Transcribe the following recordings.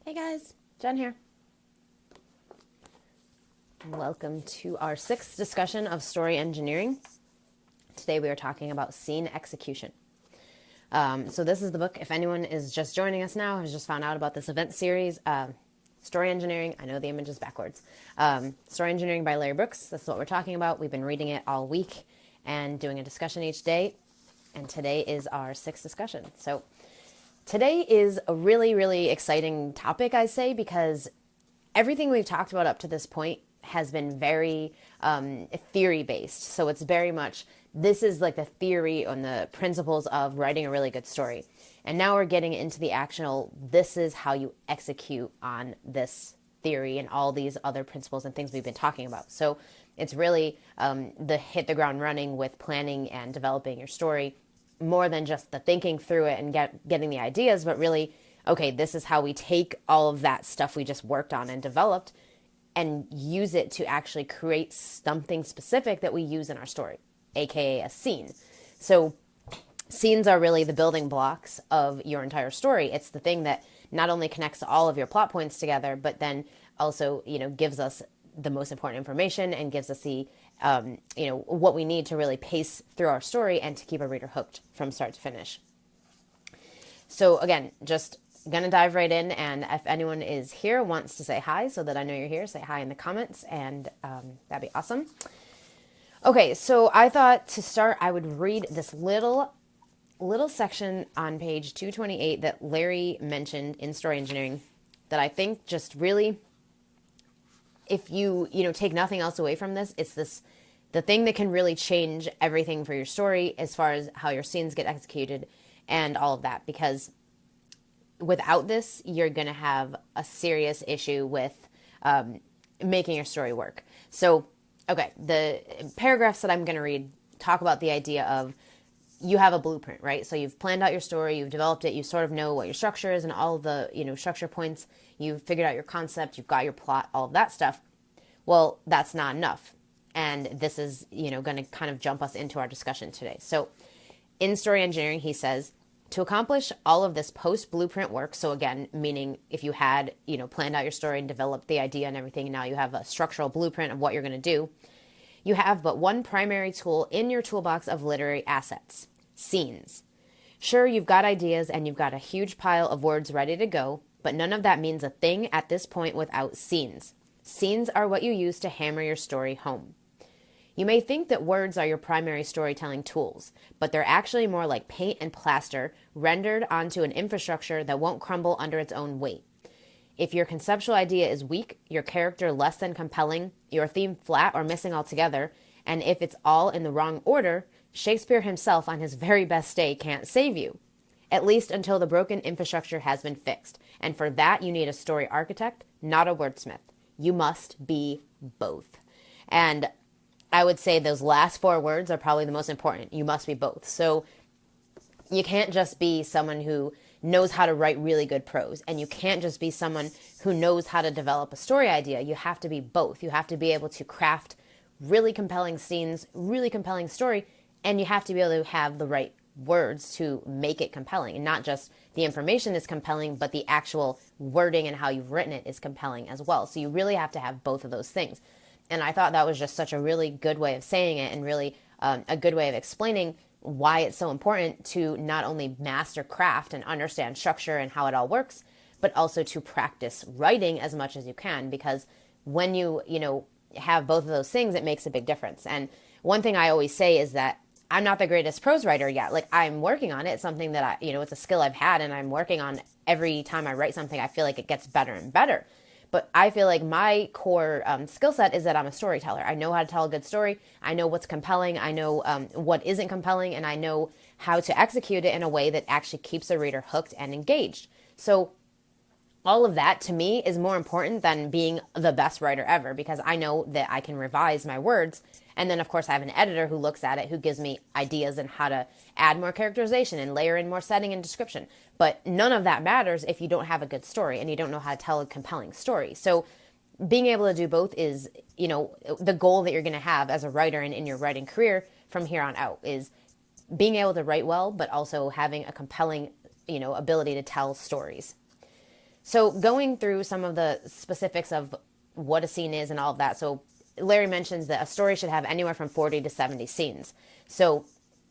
Hey guys, Jen here. Welcome to our sixth discussion of story engineering. Today we are talking about scene execution. So this is the book. If anyone is just joining us now, has just found out about this event series, Story Engineering. I know the image is backwards. Story Engineering by Larry Brooks. That's what we're talking about. We've been reading it all week and doing a discussion each day. And today is our sixth discussion. So today is a really, really exciting topic, I say, because everything we've talked about up to this point has been very theory based. So it's very much, this is like the theory on the principles of writing a really good story. And now we're getting into the actual, this is how you execute on this theory and all these other principles and things we've been talking about. So it's really the hit the ground running with planning and developing your story, more than just the thinking through it and getting the ideas, but really, okay, this is how we take all of that stuff we just worked on and developed and use it to actually create something specific that we use in our story, aka a scene. So scenes are really the building blocks of your entire story. It's the thing that not only connects all of your plot points together, but then also, gives us the most important information and gives us the, what we need to really pace through our story and to keep a reader hooked from start to finish. So again, just gonna dive right in, and if anyone is here, wants to say hi so that I know you're here, say hi in the comments, and that'd be awesome. Okay, so I thought to start, I would read this little section on page 228 that Larry mentioned in Story Engineering that I think just really, if you take nothing else away from this, it's the thing that can really change everything for your story as far as how your scenes get executed and all of that. Because without this, you're going to have a serious issue with making your story work. So, okay, the paragraphs that I'm going to read talk about the idea of you have a blueprint, right? So you've planned out your story, you've developed it, you sort of know what your structure is and all of the, structure points, you've figured out your concept, you've got your plot, all of that stuff. Well, that's not enough. And this is, going to kind of jump us into our discussion today. So in Story Engineering, he says, to accomplish all of this post-blueprint work, so again, meaning if you had, planned out your story and developed the idea and everything, and now you have a structural blueprint of what you're going to do, you have but one primary tool in your toolbox of literary assets: scenes. Sure, you've got ideas and you've got a huge pile of words ready to go, but none of that means a thing at this point without scenes. Scenes are what you use to hammer your story home. You may think that words are your primary storytelling tools, but they're actually more like paint and plaster rendered onto an infrastructure that won't crumble under its own weight. If your conceptual idea is weak, your character less than compelling, your theme flat or missing altogether, and if it's all in the wrong order, Shakespeare himself on his very best day can't save you. At least until the broken infrastructure has been fixed. And for that, you need a story architect, not a wordsmith. You must be both. And I would say those last four words are probably the most important. You must be both. So you can't just be someone who knows how to write really good prose, and you can't just be someone who knows how to develop a story idea. You have to be both. You have to be able to craft really compelling scenes, really compelling story, and you have to be able to have the right words to make it compelling. And not just the information is compelling, but the actual wording and how you've written it is compelling as well. So you really have to have both of those things. And I thought that was just such a really good way of saying it, and really a good way of explaining why it's so important to not only master craft and understand structure and how it all works, but also to practice writing as much as you can. Because when you have both of those things, it makes a big difference. And one thing I always say is that I'm not the greatest prose writer yet. Like, I'm working on it. It's something that it's a skill I've had, and I'm working on. Every time I write something, I feel like it gets better and better. But I feel like my core skill set is that I'm a storyteller. I know how to tell a good story. I know what's compelling. I know what isn't compelling, and I know how to execute it in a way that actually keeps the reader hooked and engaged. So all of that to me is more important than being the best writer ever, because I know that I can revise my words. And then, of course, I have an editor who looks at it, who gives me ideas on how to add more characterization and layer in more setting and description. But none of that matters if you don't have a good story and you don't know how to tell a compelling story. So being able to do both is, the goal that you're going to have as a writer and in your writing career from here on out, is being able to write well, but also having a compelling, ability to tell stories. So going through some of the specifics of what a scene is and all of that. So Larry mentions that a story should have anywhere from 40 to 70 scenes. So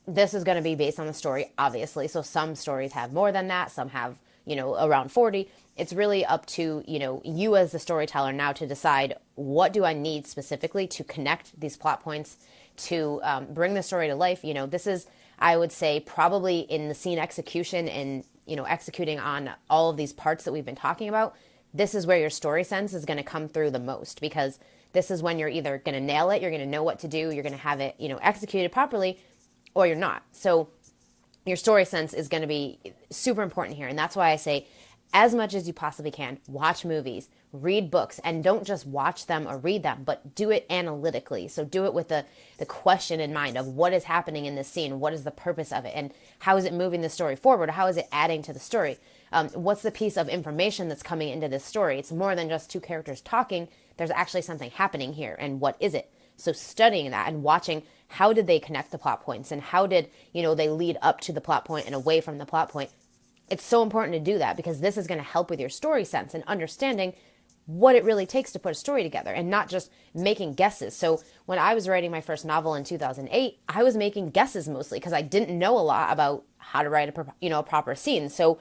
this is going to be based on the story, obviously. So some stories have more than that. Some have, around 40. It's really up to, you as the storyteller now to decide, what do I need specifically to connect these plot points to bring the story to life. This is, I would say, probably in the scene execution and, executing on all of these parts that we've been talking about. This is where your story sense is going to come through the most, because this is when you're either going to nail it, you're going to know what to do, you're going to have it, executed properly, or you're not. So your story sense is going to be super important here. And that's why I say, as much as you possibly can, watch movies, read books, and don't just watch them or read them, but do it analytically. So do it with the question in mind of what is happening in this scene, what is the purpose of it, and how is it moving the story forward, or how is it adding to the story? What's the piece of information that's coming into this story? It's more than just two characters talking. There's actually something happening here, and what is it? So studying that and watching, how did they connect the plot points, and how did, they lead up to the plot point and away from the plot point. It's so important to do that, because this is going to help with your story sense and understanding what it really takes to put a story together, and not just making guesses. So when I was writing my first novel in 2008, I was making guesses mostly because I didn't know a lot about how to write a proper scene. So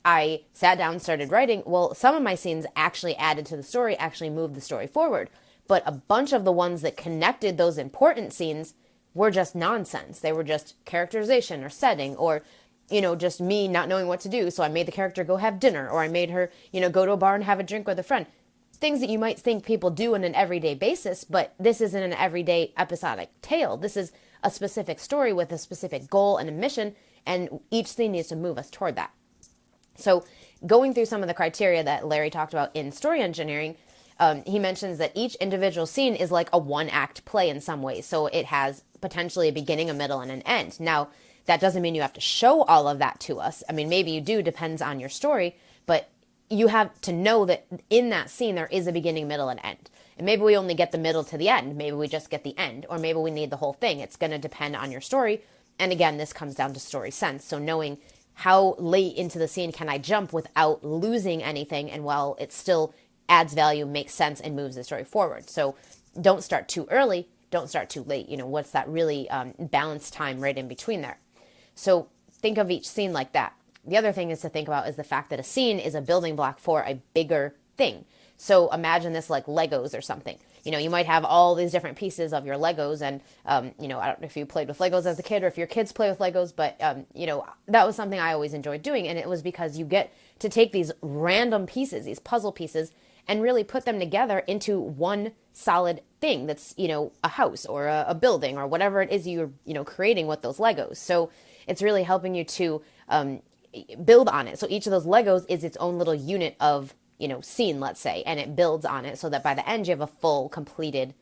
I sat down and started writing. Well, some of my scenes actually added to the story, actually moved the story forward. But a bunch of the ones that connected those important scenes were just nonsense. They were just characterization or setting, or just me not knowing what to do. So I made the character go have dinner, or I made her, go to a bar and have a drink with a friend. Things that you might think people do on an everyday basis, but this isn't an everyday episodic tale. This is a specific story with a specific goal and a mission, and each scene needs to move us toward that. So going through some of the criteria that Larry talked about in story engineering, he mentions that each individual scene is like a one-act play in some ways. So it has potentially a beginning, a middle, and an end. Now, that doesn't mean you have to show all of that to us. I mean, maybe you do, depends on your story, but you have to know that in that scene there is a beginning, middle, and end. And maybe we only get the middle to the end. Maybe we just get the end, or maybe we need the whole thing. It's going to depend on your story. And again, this comes down to story sense. So knowing how late into the scene can I jump without losing anything, and while it still adds value, makes sense, and moves the story forward. So don't start too early, don't start too late. What's that really balanced time right in between there? So think of each scene like that. The other thing is to think about is the fact that a scene is a building block for a bigger thing. So imagine this like Legos or something. You might have all these different pieces of your Legos, and, I don't know if you played with Legos as a kid or if your kids play with Legos, but, that was something I always enjoyed doing. And it was because you get to take these random pieces, these puzzle pieces, and really put them together into one solid thing that's, a house or a building or whatever it is you're, creating with those Legos. So it's really helping you to build on it. So each of those Legos is its own little unit of, scene, let's say, and it builds on it so that by the end you have a full completed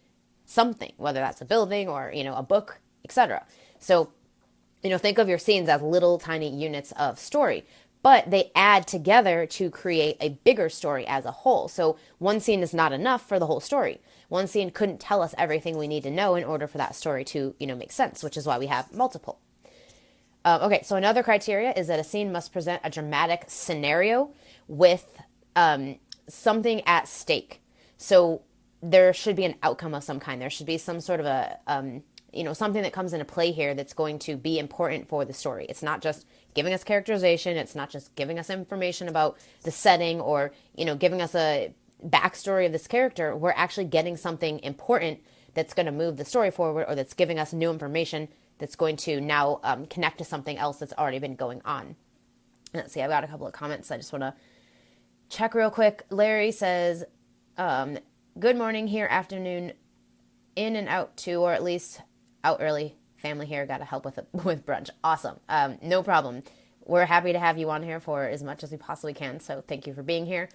something, whether that's a building or, a book, etc. So, think of your scenes as little tiny units of story, but they add together to create a bigger story as a whole. So one scene is not enough for the whole story. One scene couldn't tell us everything we need to know in order for that story to, make sense, which is why we have multiple. Okay, so another criteria is that a scene must present a dramatic scenario with something at stake. So there should be an outcome of some kind. There should be some sort of a, something that comes into play here that's going to be important for the story. It's not just giving us characterization. It's not just giving us information about the setting or, giving us a backstory of this character. We're actually getting something important that's going to move the story forward, or that's giving us new information that's going to now connect to something else that's already been going on. Let's see, I've got a couple of comments I just want to check real quick. Larry says, good morning here, afternoon, in and out too, or at least out early. Family here, got to help with brunch. Awesome. No problem. We're happy to have you on here for as much as we possibly can, so thank you for being here.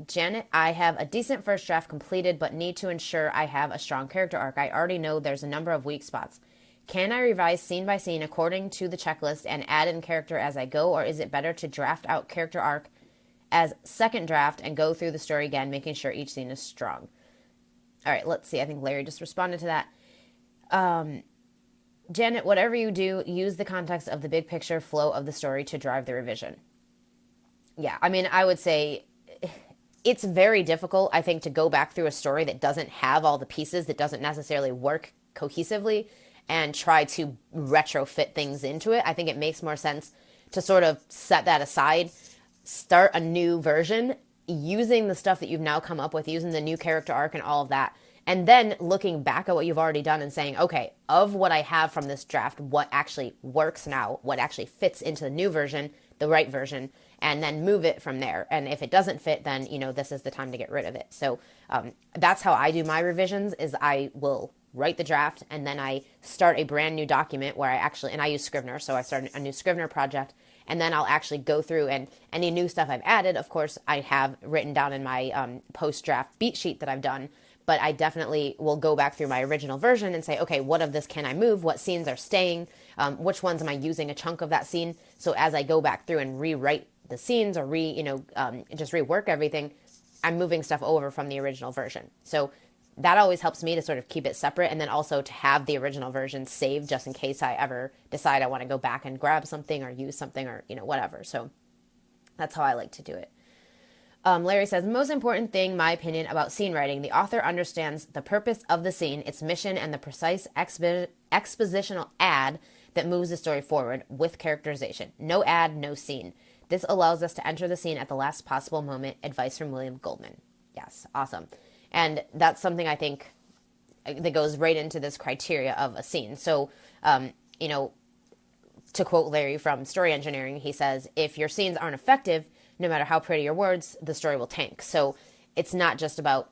Janet, I have a decent first draft completed, but need to ensure I have a strong character arc. I already know there's a number of weak spots. Can I revise scene by scene according to the checklist and add in character as I go, or is it better to draft out character arc as second draft and go through the story again, making sure each scene is strong? All right, let's see. I think Larry just responded to that. Janet, whatever you do, use the context of the big picture flow of the story to drive the revision. Yeah, I mean, I would say it's very difficult, I think, to go back through a story that doesn't have all the pieces, that doesn't necessarily work cohesively, and try to retrofit things into it. I think it makes more sense to sort of set that aside, start a new version using the stuff that you've now come up with, using the new character arc and all of that. And then looking back at what you've already done and saying, okay, of what I have from this draft, what actually works now, what actually fits into the new version, the right version, and then move it from there. And if it doesn't fit, then, this is the time to get rid of it. So that's how I do my revisions, is I will write the draft and then I start a brand new document where and I use Scrivener. So I start a new Scrivener project, and then I'll actually go through, and any new stuff I've added, of course, I have written down in my post-draft beat sheet that I've done. But I definitely will go back through my original version and say, okay, what of this can I move? What scenes are staying? Which ones am I using a chunk of that scene? So as I go back through and rewrite the scenes or just rework everything, I'm moving stuff over from the original version. So that always helps me to sort of keep it separate, and then also to have the original version saved just in case I ever decide I want to go back and grab something or use something or, whatever. So that's how I like to do it. Larry says, most important thing, my opinion, about scene writing, the author understands the purpose of the scene, its mission, and the precise expositional ad that moves the story forward with characterization. No ad, no scene. This allows us to enter the scene at the last possible moment. Advice from William Goldman. Yes, awesome. And that's something I think that goes right into this criteria of a scene. So, to quote Larry from Story Engineering, he says, if your scenes aren't effective, no matter how pretty your words, the story will tank. So it's not just about,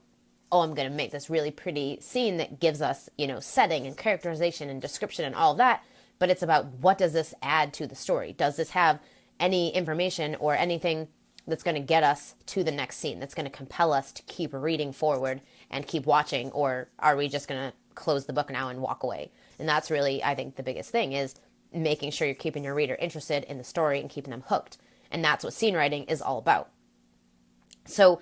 oh, I'm going to make this really pretty scene that gives us, setting and characterization and description and all of that, but it's about, what does this add to the story? Does this have any information or anything that's going to get us to the next scene, that's going to compel us to keep reading forward and keep watching, or are we just going to close the book now and walk away? And that's really, I think, the biggest thing, is making sure you're keeping your reader interested in the story and keeping them hooked. And that's what scene writing is all about. So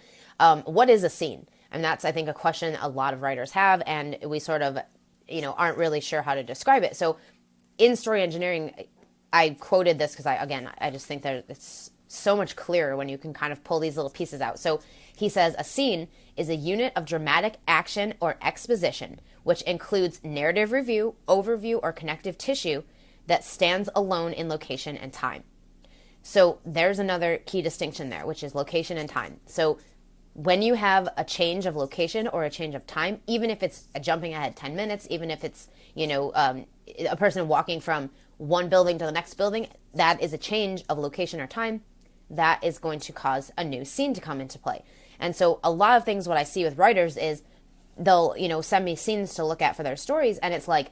what is a scene? And that's, I think, a question a lot of writers have, and we sort of, aren't really sure how to describe it. So in Story Engineering, I quoted this because I just think that it's so much clearer when you can kind of pull these little pieces out. So he says, a scene is a unit of dramatic action or exposition, which includes narrative review, overview, or connective tissue that stands alone in location and time. So there's another key distinction there, which is location and time. So when you have a change of location or a change of time, even if it's a jumping ahead 10 minutes, even if it's, a person walking from one building to the next building, that is a change of location or time. That is going to cause a new scene to come into play. And so a lot of things, what I see with writers is they'll, send me scenes to look at for their stories, and it's like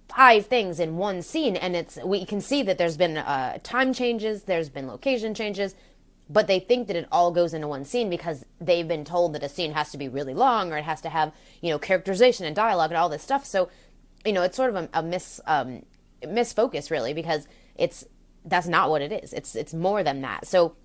5 things in one scene, and we can see that there's been time changes, there's been location changes, but they think that it all goes into one scene because they've been told that a scene has to be really long, or it has to have, characterization and dialogue and all this stuff. So, it's sort of a misfocus, really, because that's not what it is. It's more than that. So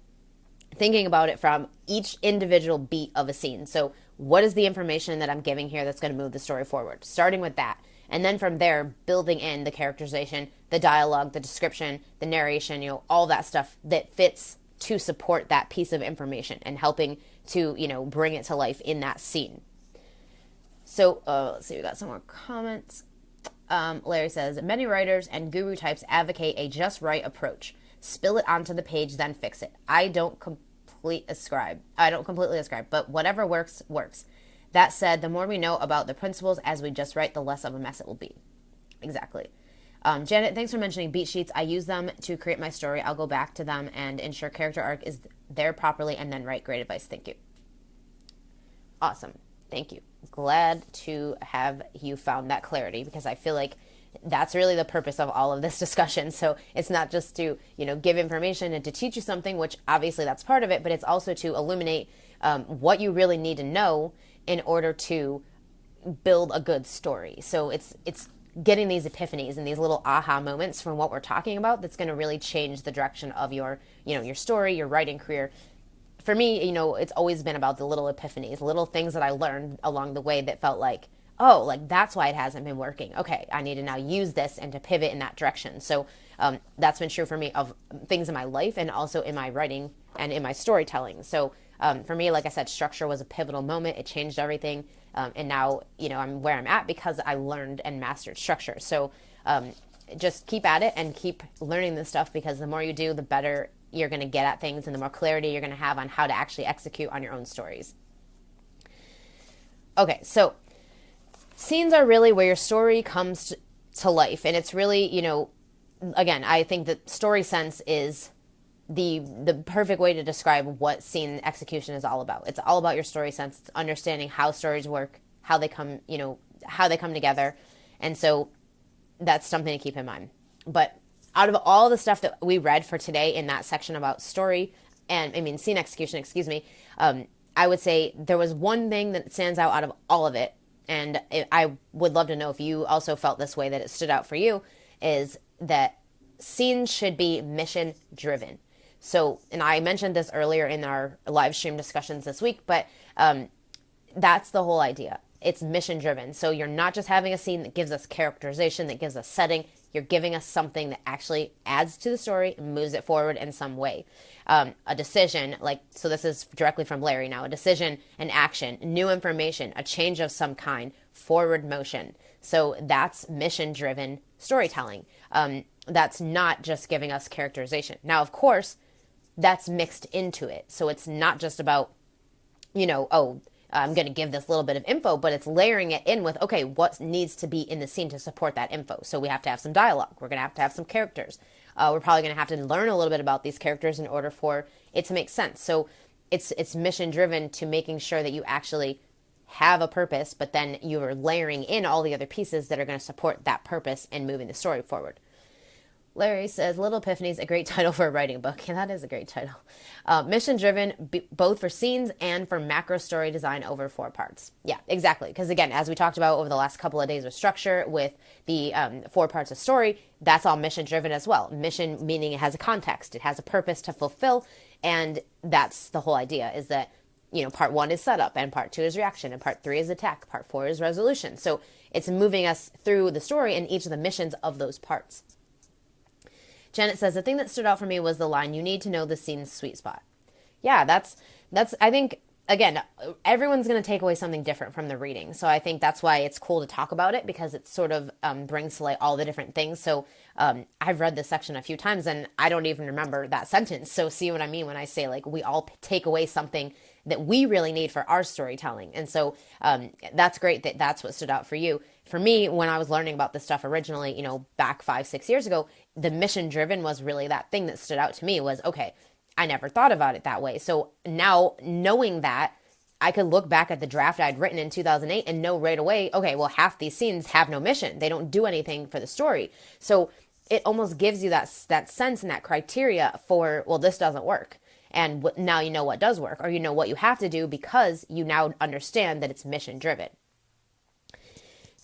thinking about it from each individual beat of a scene. So what is the information that I'm giving here that's going to move the story forward? Starting with that. And then from there, building in the characterization, the dialogue, the description, the narration, all that stuff that fits to support that piece of information and helping to, bring it to life in that scene. So let's see, we got some more comments. Larry says, many writers and guru types advocate a just right approach. Spill it onto the page, then fix it. I don't completely ascribe, but whatever works, works. That said, the more we know about the principles as we just write, the less of a mess it will be. Exactly. Janet, thanks for mentioning beat sheets. I use them to create my story. I'll go back to them and ensure character arc is there properly and then write. Great advice. Thank you. Awesome. Thank you. Glad to have you found that clarity, because I feel like that's really the purpose of all of this discussion. So it's not just to, give information and to teach you something, which obviously that's part of it, but it's also to illuminate what you really need to know in order to build a good story. So it's getting these epiphanies and these little aha moments from what we're talking about that's going to really change the direction of your, your story, your writing career. For me, it's always been about the little epiphanies, little things that I learned along the way that felt like, oh, like that's why it hasn't been working. Okay, I need to now use this and to pivot in that direction. So that's been true for me of things in my life and also in my writing and in my storytelling. So for me, like I said, structure was a pivotal moment. It changed everything. And now, I'm where I'm at because I learned and mastered structure. So just keep at it and keep learning this stuff, because the more you do, the better you're going to get at things and the more clarity you're going to have on how to actually execute on your own stories. Okay, so scenes are really where your story comes to life. And it's really, again, I think that story sense is the perfect way to describe what scene execution is all about. It's all about your story sense. It's understanding how stories work, how they come, how they come together. And so that's something to keep in mind. But out of all the stuff that we read for today in that section about story and scene execution, I would say there was one thing that stands out of all of it. And I would love to know if you also felt this way, that it stood out for you, is that scenes should be mission driven. So, and I mentioned this earlier in our live stream discussions this week, but that's the whole idea. It's mission driven. So you're not just having a scene that gives us characterization, that gives us setting. You're giving us something that actually adds to the story and moves it forward in some way. A decision, so this is directly from Larry now, a decision, an action, new information, a change of some kind, forward motion. So that's mission driven storytelling. That's not just giving us characterization. Now, of course, that's mixed into it. So it's not just about, I'm going to give this little bit of info, but it's layering it in with, okay, what needs to be in the scene to support that info? So we have to have some dialogue. We're going to have some characters. We're probably going to have to learn a little bit about these characters in order for it to make sense. So it's mission driven to making sure that you actually have a purpose, but then you're layering in all the other pieces that are going to support that purpose and moving the story forward. Larry says, Little Epiphanies, a great title for a writing book. Yeah, that is a great title. Mission-driven, both for scenes and for macro story design over 4 parts. Yeah, exactly. Because again, as we talked about over the last couple of days with structure, with the 4 parts of story, that's all mission-driven as well. Mission meaning it has a context. It has a purpose to fulfill. And that's the whole idea, is that, part 1 is setup, and part 2 is reaction, and part 3 is attack, part 4 is resolution. So it's moving us through the story and each of the missions of those parts. Janet says, the thing that stood out for me was the line, you need to know the scene's sweet spot. Yeah, that's I think, again, everyone's going to take away something different from the reading. So I think that's why it's cool to talk about it, because it sort of brings to light all the different things. So I've read this section a few times and I don't even remember that sentence. So see what I mean when I say we all take away something that we really need for our storytelling. And so that's great that that's what stood out for you. For me, when I was learning about this stuff originally, back 5-6 years ago, the mission driven was really that thing that stood out to me was, okay, I never thought about it that way. So now knowing that, I could look back at the draft I'd written in 2008 and know right away, okay, well, half these scenes have no mission. They don't do anything for the story. So it almost gives you that sense and that criteria for, well, this doesn't work. And now you know what does work, or you know what you have to do because you now understand that it's mission driven.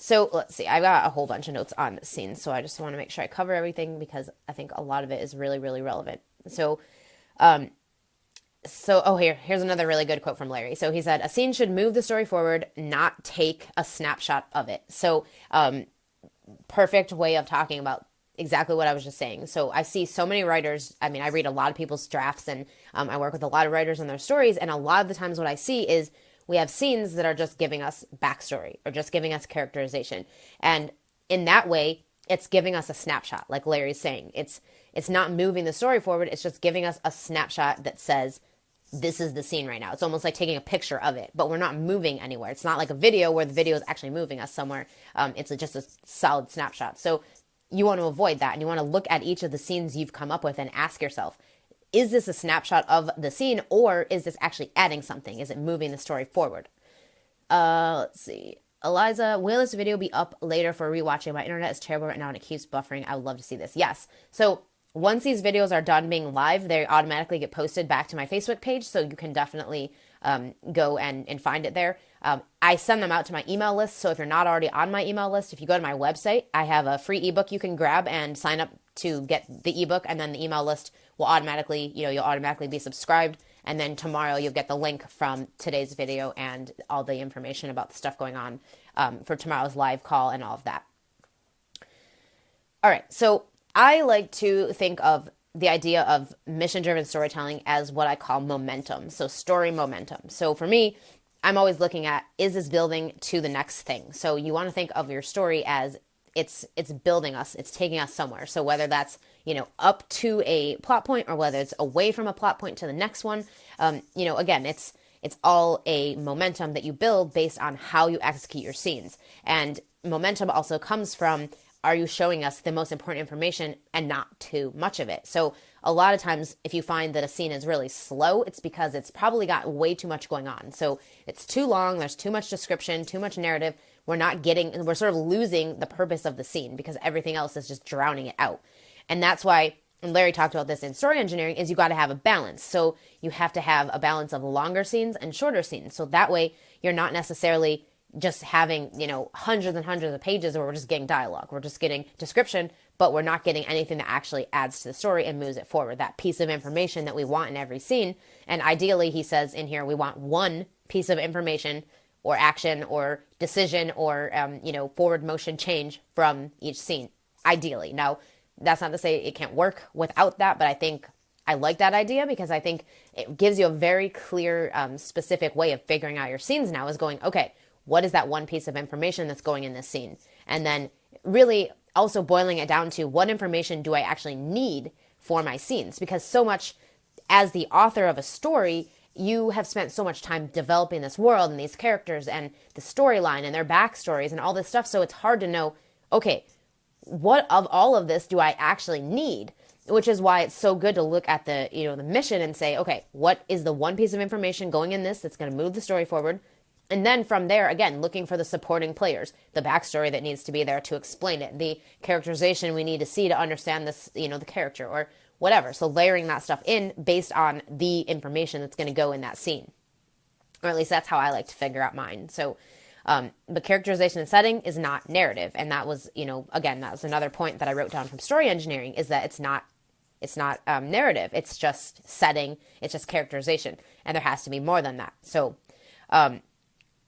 So let's see, I got a whole bunch of notes on this scene, so I just want to make sure I cover everything because I think a lot of it is really, really relevant. So, here's another really good quote from Larry. So he said, a scene should move the story forward, not take a snapshot of it. So, perfect way of talking about exactly what I was just saying. So I see so many writers, I read a lot of people's drafts and I work with a lot of writers on their stories, and a lot of the times what I see is we have scenes that are just giving us backstory or just giving us characterization. And in that way, it's giving us a snapshot, like Larry's saying. It's not moving the story forward. It's just giving us a snapshot that says, this is the scene right now. It's almost like taking a picture of it, but we're not moving anywhere. It's not like a video where the video is actually moving us somewhere. It's just a solid snapshot. So you want to avoid that, and you want to look at each of the scenes you've come up with and ask yourself, is this a snapshot of the scene, or is this actually adding something? Is it moving the story forward? Let's see. Eliza, will this video be up later for rewatching? My internet is terrible right now and it keeps buffering. I would love to see this. Yes. So once these videos are done being live, they automatically get posted back to my Facebook page. So you can definitely go and find it there. I send them out to my email list. So if you're not already on my email list, if you go to my website, I have a free ebook you can grab and sign up to get the ebook, and then the email list will automatically, you'll automatically be subscribed, And then tomorrow you'll get the link from today's video and all the information about the stuff going on for tomorrow's live call and all of that. All right, so I like to think of the idea of mission-driven storytelling as what I call momentum, so story momentum. So for me, I'm always looking at, is this building to the next thing? So you want to think of your story as it's building us, it's taking us somewhere. So whether that's, up to a plot point or whether it's away from a plot point to the next one, again, it's all a momentum that you build based on how you execute your scenes. And momentum also comes from, are you showing us the most important information and not too much of it? So a lot of times if you find that a scene is really slow, it's because it's probably got way too much going on. So it's too long, there's too much description, too much narrative. We're sort of losing the purpose of the scene because everything else is just drowning it out. And that's why, and Larry talked about this in story engineering, is you got to have a balance. So you have to have a balance of longer scenes and shorter scenes. So that way you're not necessarily just having, hundreds and hundreds of pages where we're just getting dialogue. We're just getting description, but we're not getting anything that actually adds to the story and moves it forward. That piece of information that we want in every scene. And ideally, he says in here, we want one piece of information or action or decision or, forward motion change from each scene, ideally. Now, that's not to say it can't work without that, but I think I like that idea because I think it gives you a very clear, specific way of figuring out your scenes now is going, okay, what is that one piece of information that's going in this scene? And then really also boiling it down to what information do I actually need for my scenes? Because so much as the author of a story, you have spent so much time developing this world and these characters and the storyline and their backstories and all this stuff. So it's hard to know, okay, what of all of this do I actually need? Which is why it's so good to look at the, the mission and say, okay, what is the one piece of information going in this that's going to move the story forward? And then from there, again, looking for the supporting players, the backstory that needs to be there to explain it, the characterization we need to see to understand this, the character or whatever. So layering that stuff in based on the information that's going to go in that scene. Or at least that's how I like to figure out mine. So, but characterization and setting is not narrative. And that was, again, that was another point that I wrote down from story engineering is that it's not narrative. It's just setting. It's just characterization. And there has to be more than that. So,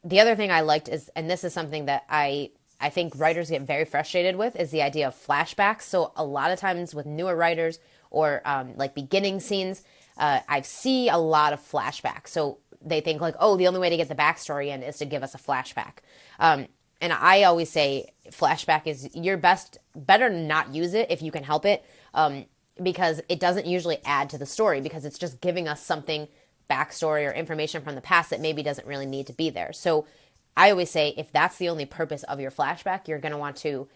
the other thing I liked is, and this is something that I think writers get very frustrated with, is the idea of flashbacks. So a lot of times with newer writers or like beginning scenes, I see a lot of flashbacks. So they think like, oh, the only way to get the backstory in is to give us a flashback. And I always say flashback is better not use it if you can help it, because it doesn't usually add to the story because it's just giving us something backstory or information from the past that maybe doesn't really need to be there. So I always say if that's the only purpose of your flashback, you're going to want to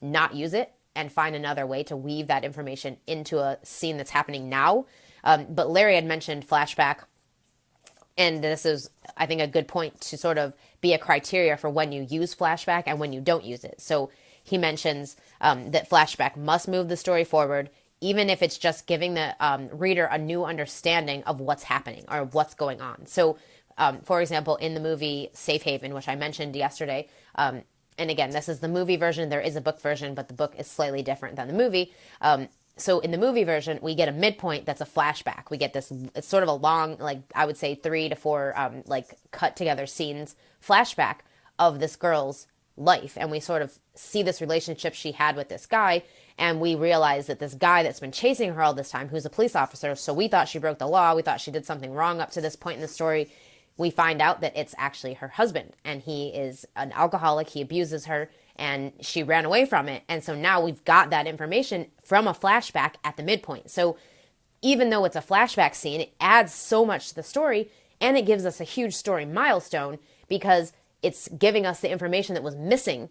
not use it and find another way to weave that information into a scene that's happening now. But Larry had mentioned flashback, and this is, I think, a good point to sort of be a criteria for when you use flashback and when you don't use it. So he mentions that flashback must move the story forward, even if it's just giving the reader a new understanding of what's happening or what's going on. So, for example, in the movie Safe Haven, which I mentioned yesterday, and again, this is the movie version. There is a book version, but the book is slightly different than the movie. So in the movie version, we get a midpoint that's a flashback. We get this, it's sort of a long, like I would say 3 to 4 like cut together scenes flashback of this girl's life. And we sort of see this relationship she had with this guy. And we realize that this guy that's been chasing her all this time, who's a police officer, so we thought she broke the law. We thought she did something wrong up to this point in the story. We find out that it's actually her husband, and he is an alcoholic. He abuses her, and she ran away from it. And so now we've got that information from a flashback at the midpoint. So even though it's a flashback scene, it adds so much to the story, and it gives us a huge story milestone because it's giving us the information that was missing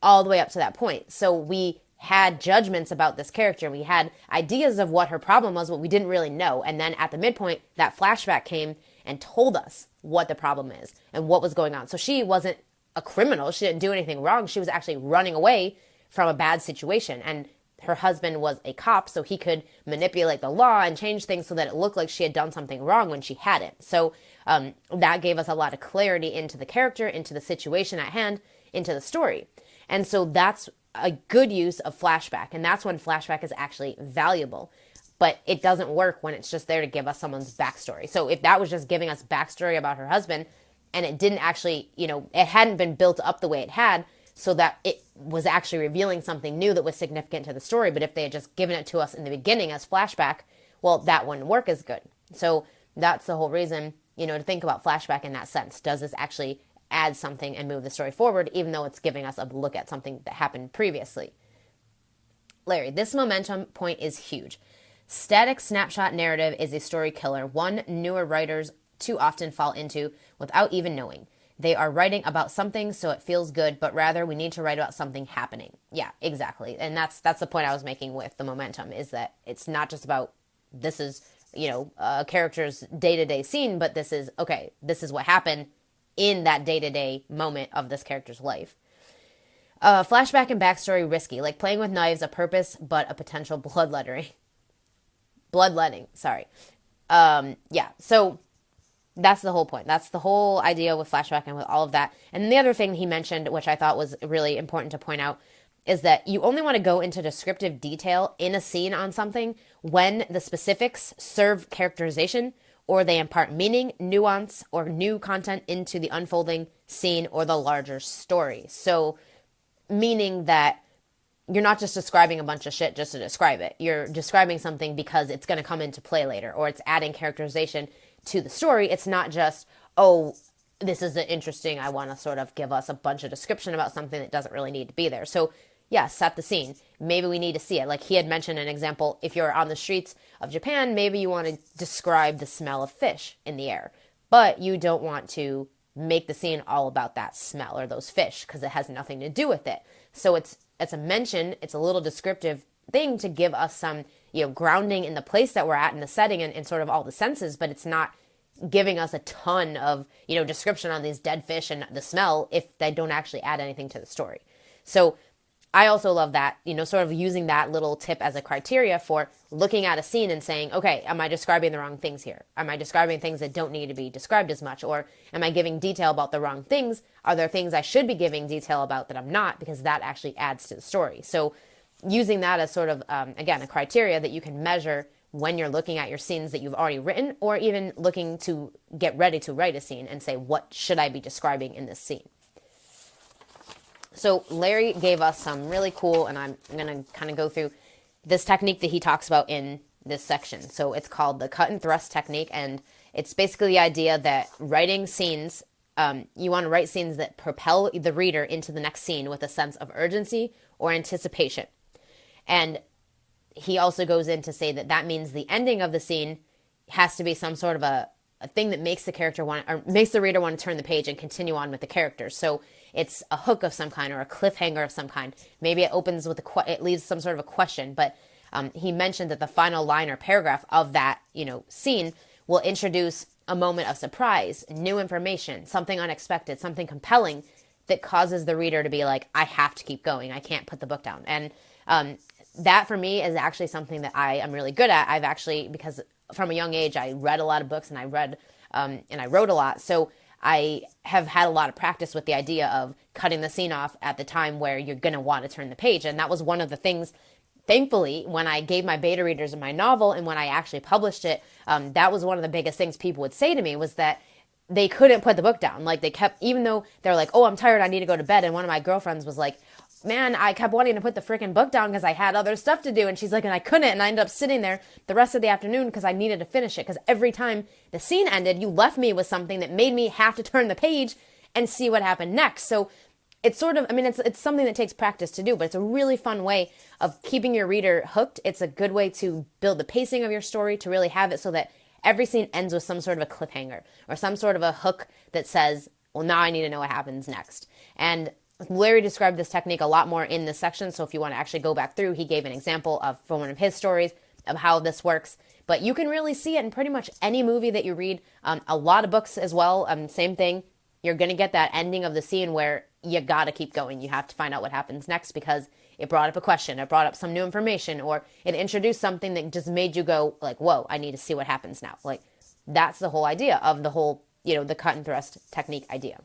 all the way up to that point. So we had judgments about this character. We had ideas of what her problem was, but we didn't really know. And then at the midpoint, that flashback came and told us what the problem is and what was going on. So she wasn't a criminal. She didn't do anything wrong. She was actually running away from a bad situation. And her husband was a cop, so he could manipulate the law and change things so that it looked like she had done something wrong when she hadn't. So that gave us a lot of clarity into the character, into the situation at hand, into the story. And so that's a good use of flashback. And that's when flashback is actually valuable. but it doesn't work when it's just there to give us someone's backstory. So if that was just giving us backstory about her husband and it didn't actually, it hadn't been built up the way it had so that it was actually revealing something new that was significant to the story. But if they had just given it to us in the beginning as flashback, well, that wouldn't work as good. So that's the whole reason, to think about flashback in that sense. Does this actually add something and move the story forward, even though it's giving us a look at something that happened previously? Larry, this momentum point is huge. Static snapshot narrative is a story killer, one newer writers too often fall into without even knowing. They are writing about something so it feels good, but rather we need to write about something happening. Yeah, exactly. And that's the point I was making with the momentum, is that it's not just about this is, a character's day-to-day scene, but this is what happened in that day-to-day moment of this character's life. Flashback and backstory risky, like playing with knives, a purpose, but a potential bloodletting. Sorry. Yeah, so that's the whole point. That's the whole idea with flashback and with all of that. And the other thing he mentioned, which I thought was really important to point out, is that you only want to go into descriptive detail in a scene on something when the specifics serve characterization or they impart meaning, nuance, or new content into the unfolding scene or the larger story. So, meaning that you're not just describing a bunch of shit just to describe it. You're describing something because it's going to come into play later, or it's adding characterization to the story. It's not just, this is interesting, I want to sort of give us a bunch of description about something that doesn't really need to be there. So, yeah, set the scene. Maybe we need to see it. Like he had mentioned an example, if you're on the streets of Japan, maybe you want to describe the smell of fish in the air, but you don't want to make the scene all about that smell or those fish because it has nothing to do with it. So it's a mention, it's a little descriptive thing to give us some, grounding in the place that we're at in the setting and sort of all the senses, but it's not giving us a ton of, description on these dead fish and the smell if they don't actually add anything to the story. So I also love that, sort of using that little tip as a criteria for looking at a scene and saying, okay, am I describing the wrong things here? Am I describing things that don't need to be described as much? Or am I giving detail about the wrong things? Are there things I should be giving detail about that I'm not? Because that actually adds to the story. So using that as sort of, again, a criteria that you can measure when you're looking at your scenes that you've already written, or even looking to get ready to write a scene and say, what should I be describing in this scene? So Larry gave us some really cool, and I'm going to kind of go through this technique that he talks about in this section. So it's called the cut and thrust technique, and it's basically the idea that writing scenes, you want to write scenes that propel the reader into the next scene with a sense of urgency or anticipation. And he also goes in to say that means the ending of the scene has to be some sort of a thing that makes the character makes the reader want to turn the page and continue on with the character. So it's a hook of some kind or a cliffhanger of some kind. Maybe it opens with it leaves some sort of a question, but he mentioned that the final line or paragraph of that, scene will introduce a moment of surprise, new information, something unexpected, something compelling that causes the reader to be like, I have to keep going. I can't put the book down. And that for me is actually something that I am really good at. I've actually, because from a young age, I read a lot of books and I read and I wrote a lot. So I have had a lot of practice with the idea of cutting the scene off at the time where you're going to want to turn the page. And that was one of the things, thankfully, when I gave my beta readers my novel and when I actually published it, that was one of the biggest things people would say to me was that they couldn't put the book down. Like they kept, even though they're like, oh, I'm tired, I need to go to bed. And one of my girlfriends was like, man, I kept wanting to put the freaking book down because I had other stuff to do. And she's like, and I couldn't. And I ended up sitting there the rest of the afternoon because I needed to finish it. Because every time the scene ended, you left me with something that made me have to turn the page and see what happened next. So it's sort of, it's something that takes practice to do, but it's a really fun way of keeping your reader hooked. It's a good way to build the pacing of your story, to really have it so that every scene ends with some sort of a cliffhanger or some sort of a hook that says, well, now I need to know what happens next. And Larry described this technique a lot more in this section, so if you want to actually go back through, he gave an example from one of his stories of how this works. But you can really see it in pretty much any movie that you read. A lot of books as well, same thing. You're going to get that ending of the scene where you got to keep going. You have to find out what happens next because it brought up a question, it brought up some new information, or it introduced something that just made you go like, whoa, I need to see what happens now. Like, that's the whole idea of the whole, the cut and thrust technique idea.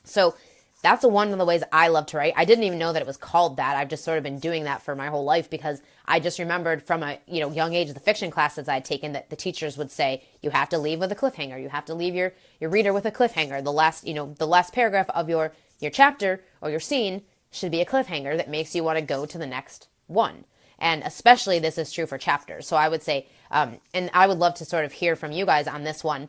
So that's one of the ways I love to write. I didn't even know that it was called that. I've just sort of been doing that for my whole life because I just remembered from a young age, the fiction classes I had taken, that the teachers would say, you have to leave with a cliffhanger. You have to leave your reader with a cliffhanger. The last paragraph of your chapter or your scene should be a cliffhanger that makes you want to go to the next one. And especially this is true for chapters. So I would say, and I would love to sort of hear from you guys on this one.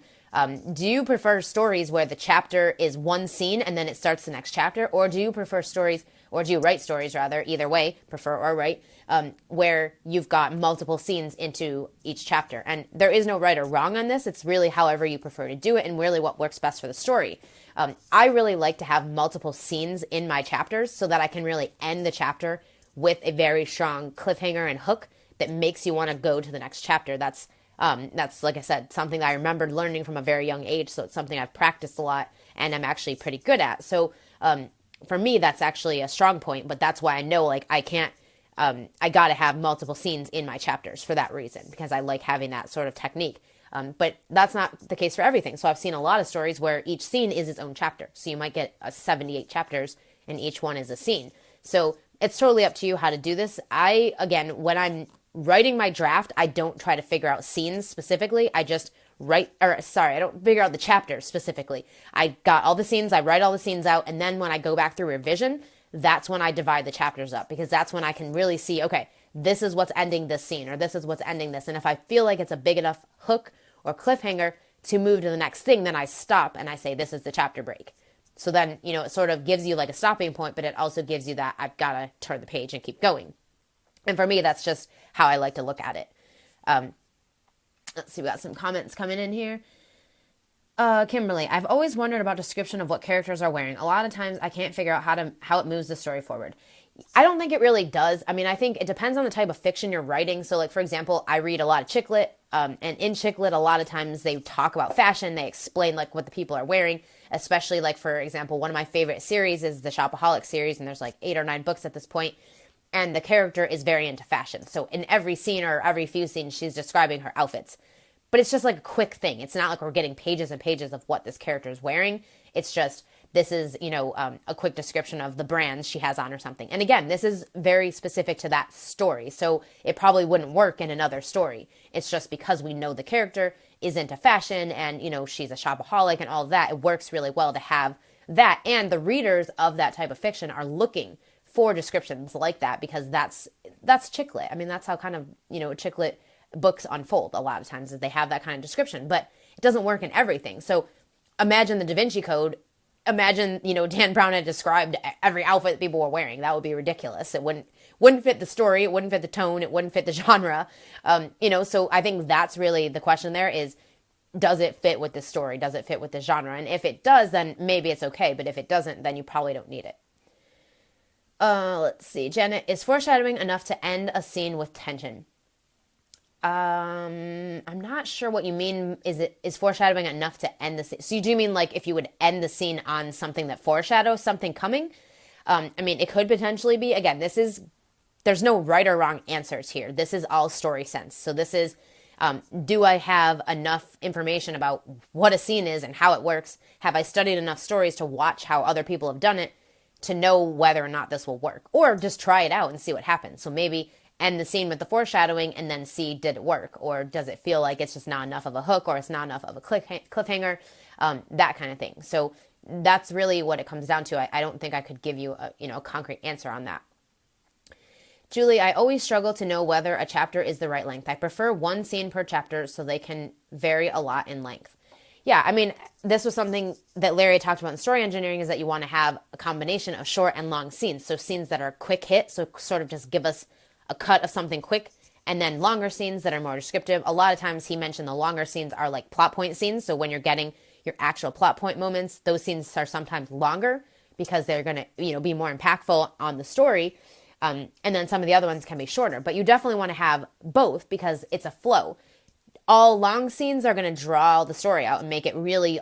Do you prefer stories where the chapter is one scene and then it starts the next chapter? Or do you prefer stories, or do you write stories rather, either way, prefer or write, where you've got multiple scenes into each chapter? And there is no right or wrong on this. It's really however you prefer to do it and really what works best for the story. I really like to have multiple scenes in my chapters so that I can really end the chapter with a very strong cliffhanger and hook that makes you want to go to the next chapter. That's, like I said, something that I remembered learning from a very young age. So it's something I've practiced a lot and I'm actually pretty good at. So for me, that's actually a strong point, but that's why I know, like, I can't, I got to have multiple scenes in my chapters for that reason, because I like having that sort of technique. But that's not the case for everything. So I've seen a lot of stories where each scene is its own chapter. So you might get 78 chapters and each one is a scene. So it's totally up to you how to do this. Again, when I'm writing my draft, I don't try to figure out scenes specifically. I just I don't figure out the chapters specifically. I got all the scenes, I write all the scenes out, and then when I go back through revision, that's when I divide the chapters up, because that's when I can really see, okay, this is what's ending this scene, or this is what's ending this. And if I feel like it's a big enough hook or cliffhanger to move to the next thing, then I stop and I say, this is the chapter break. So then, it sort of gives you like a stopping point, but it also gives you that I've got to turn the page and keep going. And for me, that's just how I like to look at it. Let's see, we got some comments coming in here. Kimberly, I've always wondered about description of what characters are wearing. A lot of times I can't figure out how it moves the story forward. I don't think it really does. I mean, I think it depends on the type of fiction you're writing. So like, for example, I read a lot of chick lit, and in chick lit, a lot of times they talk about fashion. They explain like what the people are wearing, especially like, for example, one of my favorite series is the Shopaholic series. And there's like 8 or 9 books at this point. And the character is very into fashion. So in every scene or every few scenes, she's describing her outfits. But it's just like a quick thing. It's not like we're getting pages and pages of what this character is wearing. It's just, this is, a quick description of the brands she has on or something. And again, this is very specific to that story. So it probably wouldn't work in another story. It's just because we know the character is into fashion and, she's a shopaholic and all of that. It works really well to have that. And the readers of that type of fiction are looking for descriptions like that, because that's chick lit. I mean, that's how kind of, chick lit books unfold a lot of times, is they have that kind of description, but it doesn't work in everything. So imagine the Da Vinci Code. Imagine, Dan Brown had described every outfit that people were wearing. That would be ridiculous. It wouldn't fit the story. It wouldn't fit the tone. It wouldn't fit the genre. So I think that's really the question there is, does it fit with the story? Does it fit with the genre? And if it does, then maybe it's okay. But if it doesn't, then you probably don't need it. Let's see. Janet, is foreshadowing enough to end a scene with tension? I'm not sure what you mean. Is foreshadowing enough to end the scene? So you do mean like if you would end the scene on something that foreshadows something coming? I mean, it could potentially be. Again, there's no right or wrong answers here. This is all story sense. So this is, do I have enough information about what a scene is and how it works? Have I studied enough stories to watch how other people have done it to know whether or not this will work? Or just try it out and see what happens. So maybe end the scene with the foreshadowing and then see, did it work? Or does it feel like it's just not enough of a hook, or it's not enough of a cliffhanger, that kind of thing. So that's really what it comes down to. I don't think I could give you a concrete answer on that. Julie, I always struggle to know whether a chapter is the right length. I prefer one scene per chapter so they can vary a lot in length. Yeah, I mean, this was something that Larry talked about in story engineering, is that you want to have a combination of short and long scenes. So scenes that are quick hit, so sort of just give us a cut of something quick, and then longer scenes that are more descriptive. A lot of times he mentioned the longer scenes are like plot point scenes. So when you're getting your actual plot point moments, those scenes are sometimes longer because they're going to, be more impactful on the story. And then some of the other ones can be shorter, but you definitely want to have both because it's a flow. All long scenes are going to draw the story out and make it really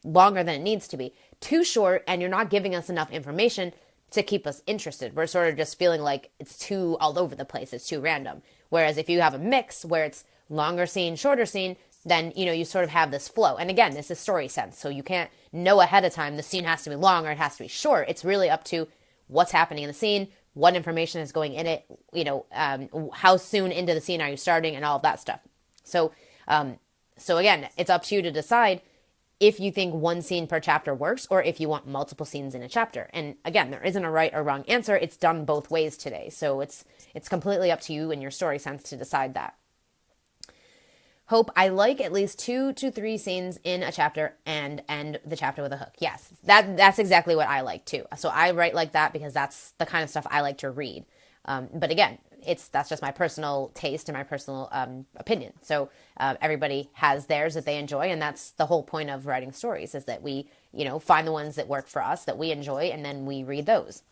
longer than it needs to be. Too short, and you're not giving us enough information to keep us interested. We're sort of just feeling like it's too all over the place. It's too random. Whereas if you have a mix where it's longer scene, shorter scene, then, you sort of have this flow. And again, this is story sense. So you can't know ahead of time the scene has to be long or it has to be short. It's really up to what's happening in the scene, what information is going in it, how soon into the scene are you starting, and all of that stuff. So again, it's up to you to decide if you think one scene per chapter works or if you want multiple scenes in a chapter. And again, there isn't a right or wrong answer. It's done both ways today. So it's completely up to you and your story sense to decide that. Hope, I like at least 2 to 3 scenes in a chapter and end the chapter with a hook. Yes, that's exactly what I like too. So I write like that because that's the kind of stuff I like to read. But again, that's just my personal taste and my personal opinion. So everybody has theirs that they enjoy, and that's the whole point of writing stories, is that we, find the ones that work for us, that we enjoy, and then we read those.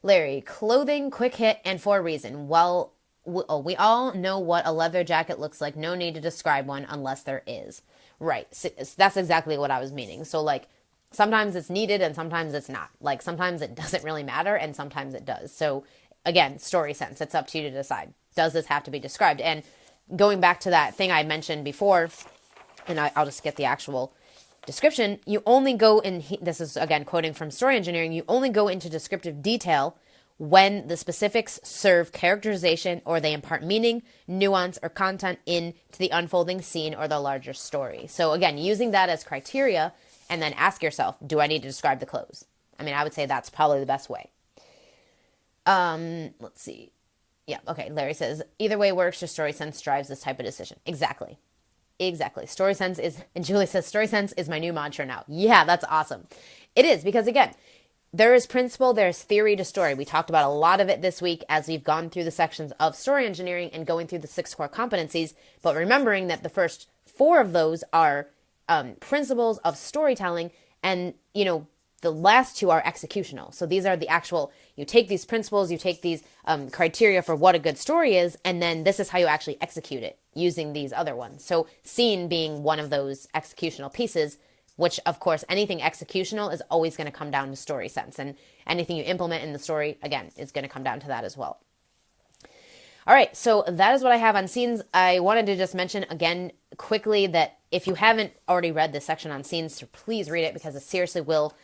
Larry, clothing, quick hit, and for a reason. Well, we all know what a leather jacket looks like. No need to describe one unless there is. Right. So that's exactly what I was meaning. So like sometimes it's needed and sometimes it's not. Like sometimes it doesn't really matter and sometimes it does. So again, story sense. It's up to you to decide. Does this have to be described? And going back to that thing I mentioned before, and I'll just get the actual description. You only go in, this is again quoting from Story Engineering, you only go into descriptive detail when the specifics serve characterization or they impart meaning, nuance, or content into the unfolding scene or the larger story. So again, using that as criteria, and then ask yourself, do I need to describe the clothes? I mean, I would say that's probably the best way. Let's see. Yeah, okay, Larry says, either way works, your story sense drives this type of decision. Exactly. Story sense is, and Julie says, story sense is my new mantra now. Yeah, that's awesome. It is, because again, there is principle, there's theory to story. We talked about a lot of it this week as we've gone through the sections of story engineering and going through the 6 core competencies, but remembering that the first 4 of those are principles of storytelling, and, the last 2 are executional. So these are the actual, you take these principles, you take these criteria for what a good story is, and then this is how you actually execute it using these other ones. So scene being one of those executional pieces, which of course anything executional is always going to come down to story sense, and anything you implement in the story, again, is going to come down to that as well. All right, so that is what I have on scenes. I wanted to just mention again quickly that if you haven't already read this section on scenes, so please read it, because it seriously will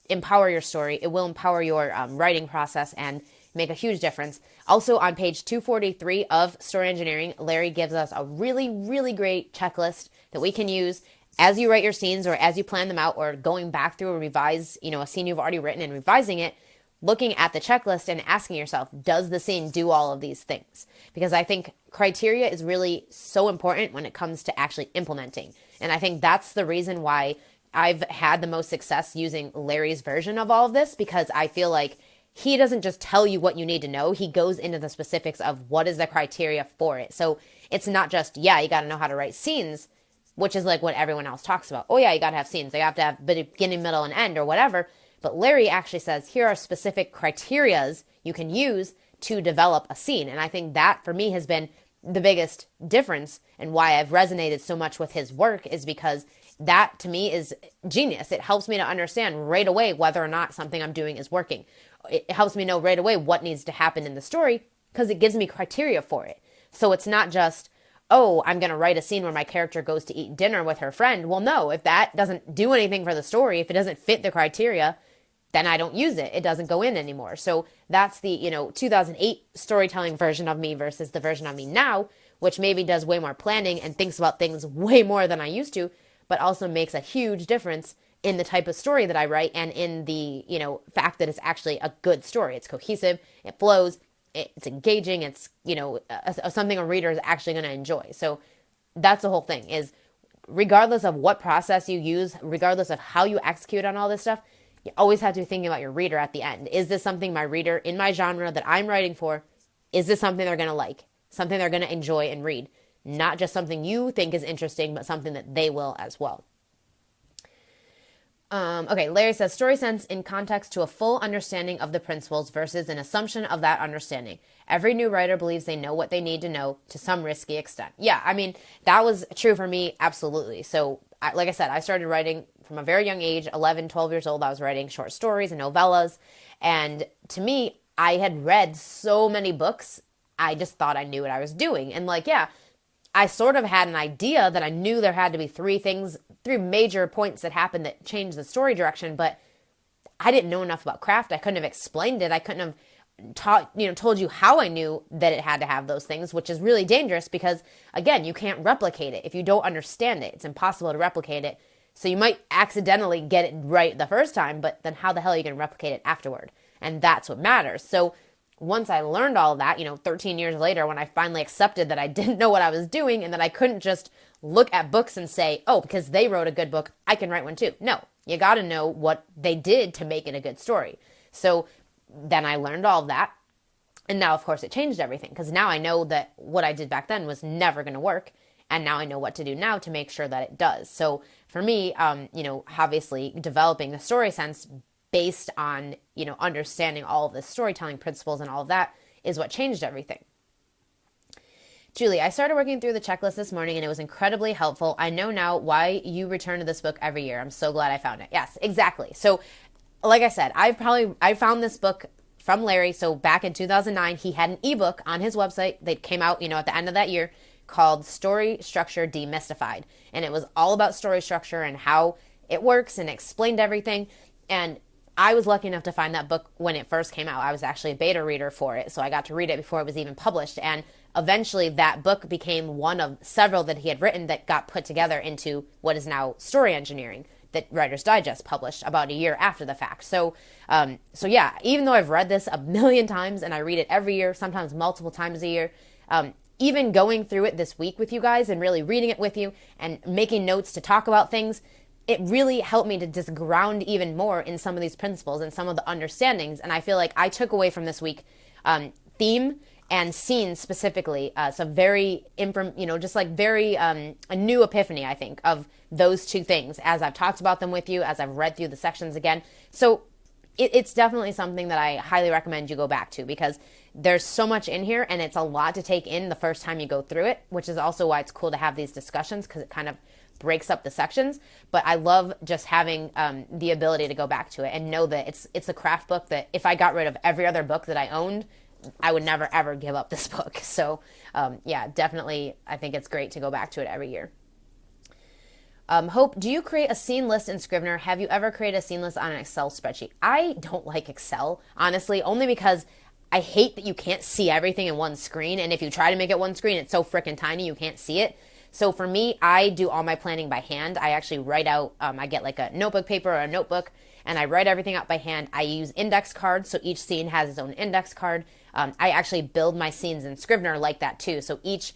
empower your story. It will empower your writing process and make a huge difference. Also on page 243 of Story Engineering, Larry gives us a really, really great checklist that we can use as you write your scenes or as you plan them out, or going back through and revise, a scene you've already written and revising it, looking at the checklist and asking yourself, does the scene do all of these things? Because I think criteria is really so important when it comes to actually implementing. And I think that's the reason why I've had the most success using Larry's version of all of this, because I feel like he doesn't just tell you what you need to know. He goes into the specifics of what is the criteria for it. So it's not just, you got to know how to write scenes, which is like what everyone else talks about. Oh yeah, you got to have scenes. They have to have beginning, middle, and end or whatever. But Larry actually says, here are specific criterias you can use to develop a scene. And I think that for me has been the biggest difference, and why I've resonated so much with his work, is because that to me is genius. It helps me to understand right away whether or not something I'm doing is working. It helps me know right away what needs to happen in the story, because it gives me criteria for it. So it's not just, oh, I'm going to write a scene where my character goes to eat dinner with her friend. Well, no, if that doesn't do anything for the story, if it doesn't fit the criteria, then I don't use it. It doesn't go in anymore. So that's the, 2008 storytelling version of me versus the version of me now, which maybe does way more planning and thinks about things way more than I used to, but also makes a huge difference in the type of story that I write and in the, fact that it's actually a good story. It's cohesive, it flows, it's engaging, it's, something a reader is actually going to enjoy. So that's the whole thing, is regardless of what process you use, regardless of how you execute on all this stuff, you always have to be thinking about your reader at the end. Is this something my reader in my genre that I'm writing for, is this something they're going to like, something they're going to enjoy and read? Not just something you think is interesting, but something that they will as well. Okay, Larry says, story sense in context to a full understanding of the principles versus an assumption of that understanding. Every new writer believes they know what they need to know to some risky extent. Yeah, I mean, that was true for me, absolutely. So, like I said, I started writing from a very young age, 11, 12 years old. I was writing short stories and novellas. And to me, I had read so many books, I just thought I knew what I was doing. And I sort of had an idea that I knew there had to be three major points that happened that changed the story direction, but I didn't know enough about craft. I couldn't have explained it. I couldn't have told you how I knew that it had to have those things, which is really dangerous because, again, you can't replicate it. If you don't understand it, it's impossible to replicate it. So you might accidentally get it right the first time, but then how the hell are you going to replicate it afterward? And that's what matters. So once I learned all of that, 13 years later, when I finally accepted that I didn't know what I was doing and that I couldn't just look at books and say, oh, because they wrote a good book, I can write one too. No, you got to know what they did to make it a good story. So then I learned all of that. And now, of course, it changed everything because now I know that what I did back then was never going to work. And now I know what to do now to make sure that it does. So for me, obviously developing the story sense based on, understanding all of the storytelling principles and all of that is what changed everything. Julie, I started working through the checklist this morning and it was incredibly helpful. I know now why you return to this book every year. I'm so glad I found it. Yes, exactly. So like I said, I found this book from Larry. So back in 2009, he had an ebook on his website that came out, at the end of that year called Story Structure Demystified. And it was all about story structure and how it works and explained everything. And I was lucky enough to find that book when it first came out. I was actually a beta reader for it, so I got to read it before it was even published. And eventually that book became one of several that he had written that got put together into what is now Story Engineering that Writer's Digest published about a year after the fact. So yeah, even though I've read this a million times and I read it every year, sometimes multiple times a year, even going through it this week with you guys and really reading it with you and making notes to talk about things, it really helped me to just ground even more in some of these principles and some of the understandings. And I feel like I took away from this week theme and scene specifically some very, a new epiphany, I think, of those two things as I've talked about them with you, as I've read through the sections again. So it's definitely something that I highly recommend you go back to because there's so much in here and it's a lot to take in the first time you go through it, which is also why it's cool to have these discussions because it kind of breaks up the sections. But I love just having the ability to go back to it and know that it's a craft book that if I got rid of every other book that I owned, I would never ever give up this book. So yeah, definitely I think it's great to go back to it every year. Hope, do you create a scene list in Scrivener? Have you ever created a scene list on an Excel spreadsheet? I don't like Excel, honestly, only because I hate that you can't see everything in one screen. And if you try to make it one screen, it's so freaking tiny you can't see it. So for me, I do all my planning by hand. I actually write out, I get like a notebook paper or a notebook, and I write everything out by hand. I use index cards, so each scene has its own index card. I actually build my scenes in Scrivener like that too. So each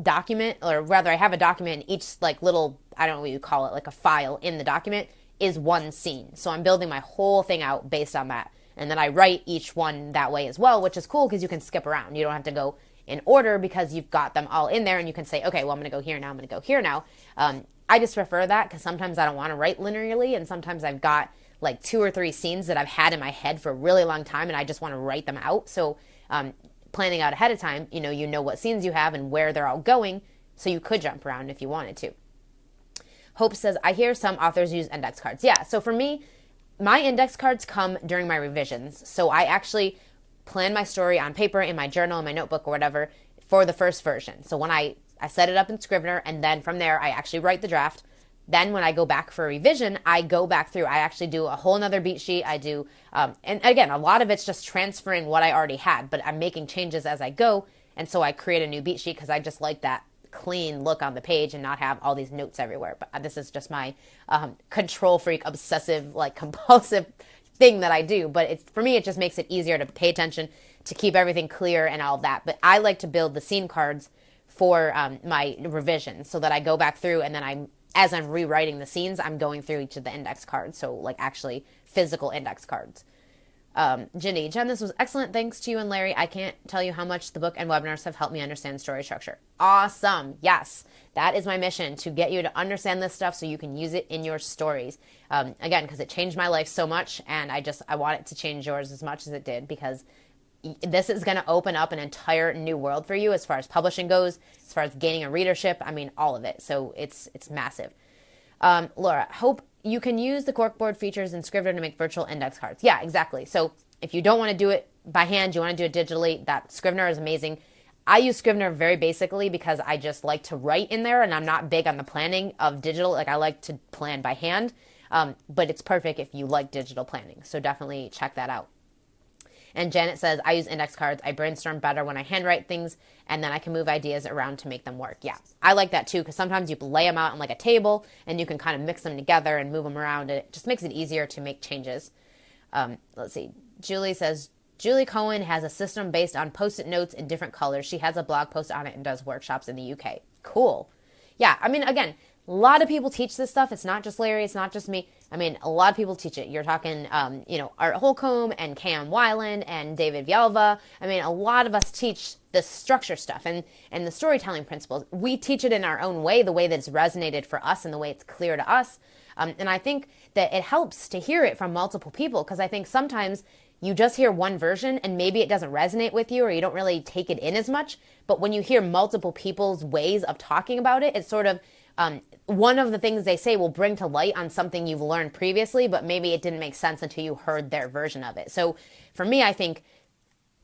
document, or rather I have a document, and each like little, I don't know what you call it, like a file in the document is one scene. So I'm building my whole thing out based on that. And then I write each one that way as well, which is cool because you can skip around. You don't have to go in order because you've got them all in there and you can say, okay, well, I'm going to go here now. I'm going to go here now. I just prefer that because sometimes I don't want to write linearly. And sometimes I've got like 2 or 3 scenes that I've had in my head for a really long time and I just want to write them out. So planning out ahead of time, you know what scenes you have and where they're all going. So you could jump around if you wanted to. Hope says, I hear some authors use index cards. Yeah, so for me, my index cards come during my revisions. So I actually plan my story on paper in my journal, in my notebook or whatever for the first version. So when I set it up in Scrivener and then from there I actually write the draft. Then when I go back for a revision, I go back through. I actually do a whole nother beat sheet. I do, and again, a lot of it's just transferring what I already had, but I'm making changes as I go. And so I create a new beat sheet because I just like that clean look on the page and not have all these notes everywhere. But this is just my control freak, obsessive, like compulsive thing that I do. But for me, it just makes it easier to pay attention, to keep everything clear and all that. But I like to build the scene cards for my revisions so that I go back through and then as I'm rewriting the scenes, I'm going through each of the index cards. So like actually physical index cards. Jen, this was excellent. Thanks to you and Larry. I can't tell you how much the book and webinars have helped me understand story structure. Awesome. Yes, that is my mission, to get you to understand this stuff so you can use it in your stories. Again, because it changed my life so much, and I want it to change yours as much as it did, because this is going to open up an entire new world for you as far as publishing goes, as far as gaining a readership. I mean, all of it. So it's massive. Laura, hope you can use the corkboard features in Scrivener to make virtual index cards. Yeah, exactly. So if you don't want to do it by hand, you want to do it digitally, that Scrivener is amazing. I use Scrivener very basically because I just like to write in there, and I'm not big on the planning of digital. Like, I like to plan by hand, but it's perfect if you like digital planning. So definitely check that out. And Janet says, I use index cards. I brainstorm better when I handwrite things, and then I can move ideas around to make them work. Yeah, I like that too, because sometimes you lay them out on like a table, and you can kind of mix them together and move them around, and it just makes it easier to make changes. Let's see. Julie says, Julie Cohen has a system based on Post-it notes in different colors. She has a blog post on it and does workshops in the UK. Cool. Yeah, I mean, again, a lot of people teach this stuff. It's not just Larry. It's not just me. I mean, a lot of people teach it. You're talking, Art Holcomb and Cam Weiland and David Vialva. I mean, a lot of us teach the structure stuff and the storytelling principles. We teach it in our own way, the way that it's resonated for us and the way it's clear to us. And I think that it helps to hear it from multiple people, because I think sometimes you just hear one version and maybe it doesn't resonate with you or you don't really take it in as much. But when you hear multiple people's ways of talking about it, it's sort of one of the things they say will bring to light on something you've learned previously, but maybe it didn't make sense until you heard their version of it. So for me, I think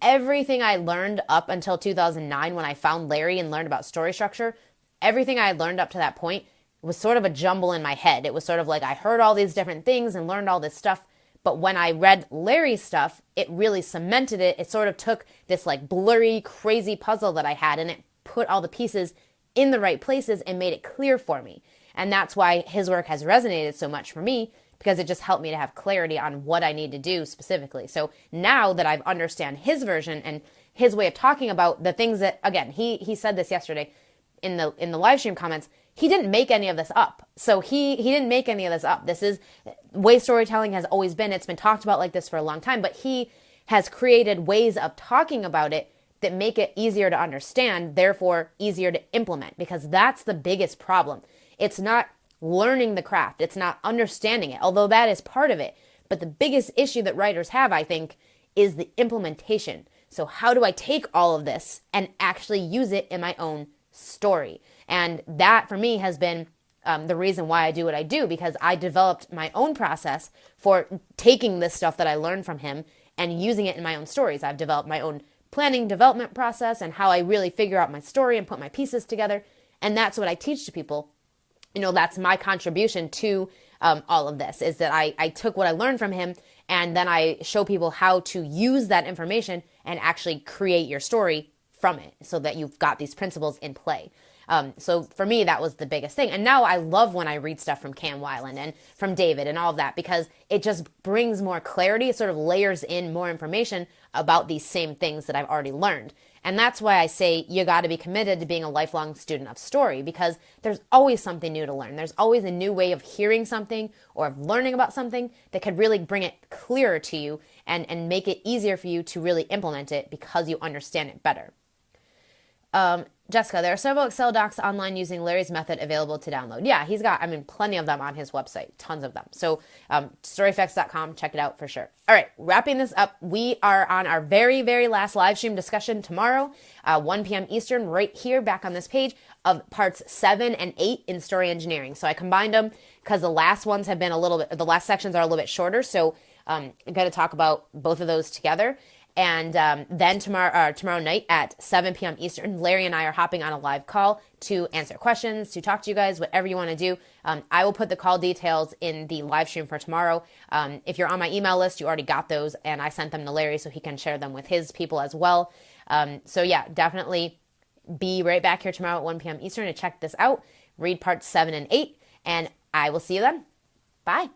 everything I learned up until 2009 when I found Larry and learned about story structure, everything I had learned up to that point was sort of a jumble in my head. It was sort of like I heard all these different things and learned all this stuff. But when I read Larry's stuff, it really cemented it. It sort of took this like blurry, crazy puzzle that I had and it put all the pieces in the right places and made it clear for me. And that's why his work has resonated so much for me, because it just helped me to have clarity on what I need to do specifically. So now that I understand his version and his way of talking about the things that, again, he said this yesterday in the live stream comments, he didn't make any of this up. So he didn't make any of this up. This is way storytelling has always been. It's been talked about like this for a long time, but he has created ways of talking about it that make it easier to understand, therefore easier to implement, because that's the biggest problem. It's not learning the craft. It's not understanding it, although that is part of it. But the biggest issue that writers have, I think, is the implementation. So how do I take all of this and actually use it in my own story? And that for me has been the reason why I do what I do, because I developed my own process for taking this stuff that I learned from him and using it in my own stories. I've developed my own planning development process and how I really figure out my story and put my pieces together. And that's what I teach to people. That's my contribution to all of this, is that I took what I learned from him and then I show people how to use that information and actually create your story from it so that you've got these principles in play. So for me, that was the biggest thing. And now I love when I read stuff from Cam Weiland and from David and all of that, because it just brings more clarity. It sort of layers in more information about these same things that I've already learned. And that's why I say you got to be committed to being a lifelong student of story, because there's always something new to learn. There's always a new way of hearing something or of learning about something that could really bring it clearer to you and make it easier for you to really implement it because you understand it better. Jessica, there are several Excel docs online using Larry's method available to download. Yeah, he's got, plenty of them on his website, tons of them. So storyfx.com, check it out for sure. All right, wrapping this up, we are on our very, very last live stream discussion tomorrow, 1 p.m. Eastern, right here back on this page, of parts 7 and 8 in story engineering. So I combined them because the last ones have been the last sections are a little bit shorter. So I'm going to talk about both of those together. And then tomorrow night at 7 p.m. Eastern, Larry and I are hopping on a live call to answer questions, to talk to you guys, whatever you want to do. I will put the call details in the live stream for tomorrow. If you're on my email list, you already got those, and I sent them to Larry so he can share them with his people as well. So yeah, definitely be right back here tomorrow at 1 p.m. Eastern to check this out. Read parts 7 and 8, and I will see you then. Bye.